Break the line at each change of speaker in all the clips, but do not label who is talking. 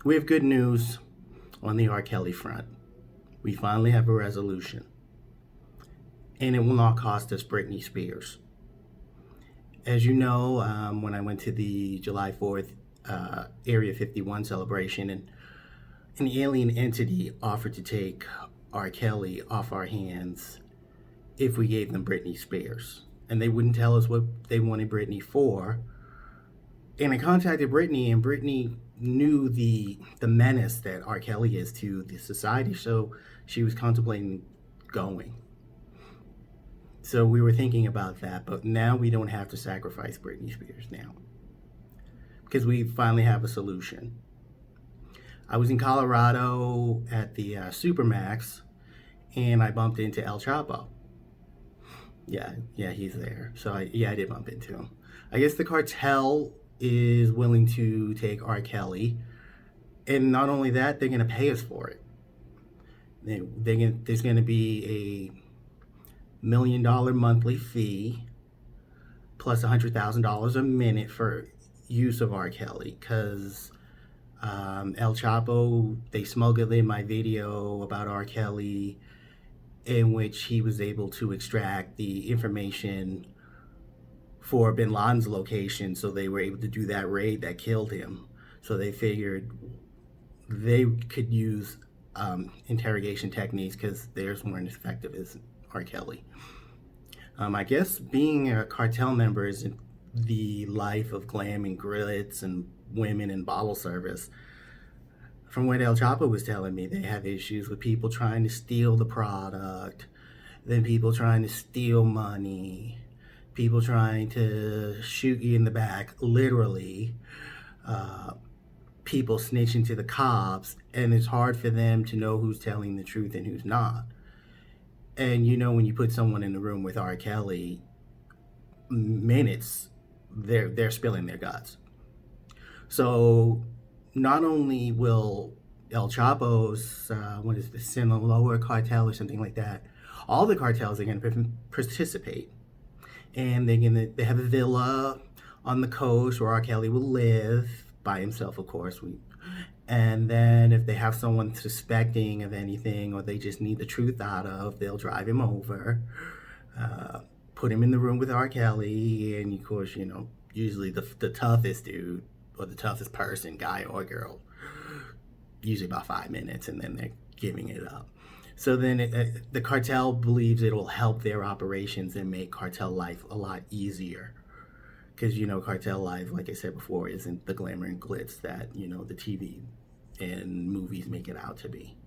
We have good news on the R. Kelly front. We finally have a resolution, and it will not cost us Britney Spears. As you know, when I went to the July 4th Area 51 celebration, and an alien entity offered to take R. Kelly off our hands if we gave them Britney Spears. And they wouldn't tell us what they wanted Britney for. And I contacted Britney, and Britney knew the menace that R. Kelly is to the society, so she was contemplating going. So we were thinking about that, but now we don't have to sacrifice Britney Spears now because we finally have a solution. I was in Colorado at the Supermax, and I bumped into El Chapo. Yeah, he's there. So I did bump into him. I guess the cartel is willing to take R. Kelly, and not only that, they're going to pay us for it. There's going to be a $1 million monthly fee plus $100,000 a minute for use of R. Kelly, because El Chapo, they smuggled in my video about R. Kelly, in which he was able to extract the information for Bin Laden's location, so they were able to do that raid that killed him. So they figured they could use interrogation techniques because theirs weren't as effective as R. Kelly. I guess being a cartel member isn't the life of glam and grits and women and bottle service. From what El Chapo was telling me, they have issues with people trying to steal the product, then people trying to steal money, people trying to shoot you in the back, literally, people snitching to the cops, and it's hard for them to know who's telling the truth and who's not. And you know, when you put someone in the room with R. Kelly, minutes, they're spilling their guts. So not only will El Chapo's, what is the Sinaloa cartel or something like that, all the cartels are going to participate. And they have a villa on the coast where R. Kelly will live, by himself, of course. And then if they have someone suspecting of anything, or they just need the truth out of, they'll drive him over, put him in the room with R. Kelly, and of course, you know, usually the toughest dude, or the toughest person, guy or girl, usually about 5 minutes, and then they're giving it up. So then the cartel believes it'll help their operations and make cartel life a lot easier. Because, you know, cartel life, like I said before, isn't the glamour and glitz that, you know, the TV and movies make it out to be.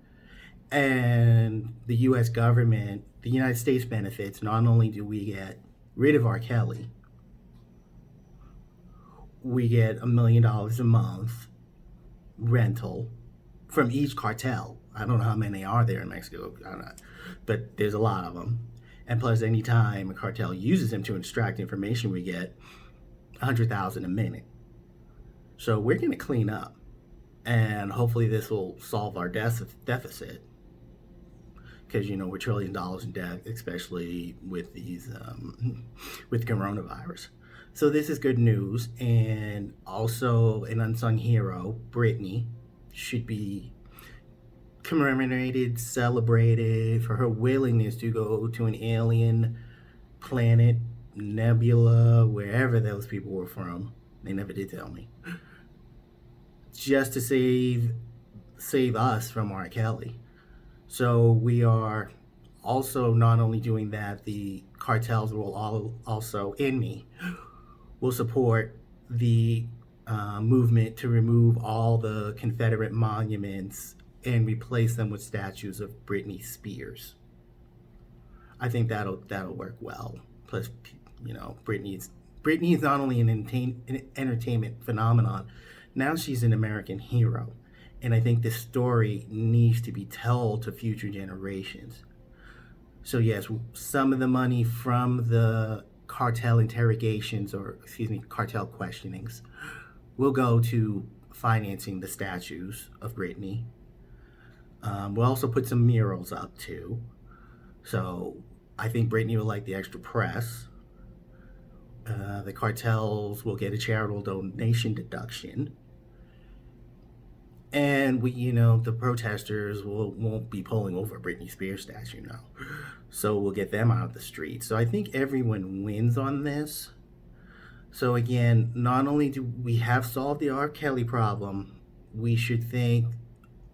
And the U.S. government, the United States benefits. Not only do we get rid of R. Kelly, we get $1 million a month rental from each cartel. I don't know how many are there in Mexico, I don't know, but there's a lot of them. And plus, anytime a cartel uses them to extract information, we get $100,000 a minute. So we're going to clean up, and hopefully this will solve our deficit, because, you know, we're trillions of dollars in debt, especially with these with coronavirus. So this is good news. And also, an unsung hero, Britney, should be commemorated, celebrated for her willingness to go to an alien planet, nebula, wherever those people were from. They never did tell me. Just to save us from R. Kelly. So we are also not only doing that, the cartels will also, in me, will support the movement to remove all the Confederate monuments and replace them with statues of Britney Spears. I think that'll work well. Plus, you know, Britney's not only an entertainment phenomenon, now she's an American hero. And I think this story needs to be told to future generations. So yes, some of the money from the cartel interrogations, or cartel questionings, will go to financing the statues of Britney. We'll also put some murals up too. So I think Britney will like the extra press. The cartels will get a charitable donation deduction. And the protesters won't be pulling over Britney Spears statue now. So we'll get them out of the street. So I think everyone wins on this. So again, not only do we have solved the R. Kelly problem, we should thank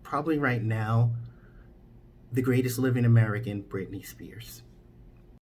probably right now the greatest living American, Britney Spears.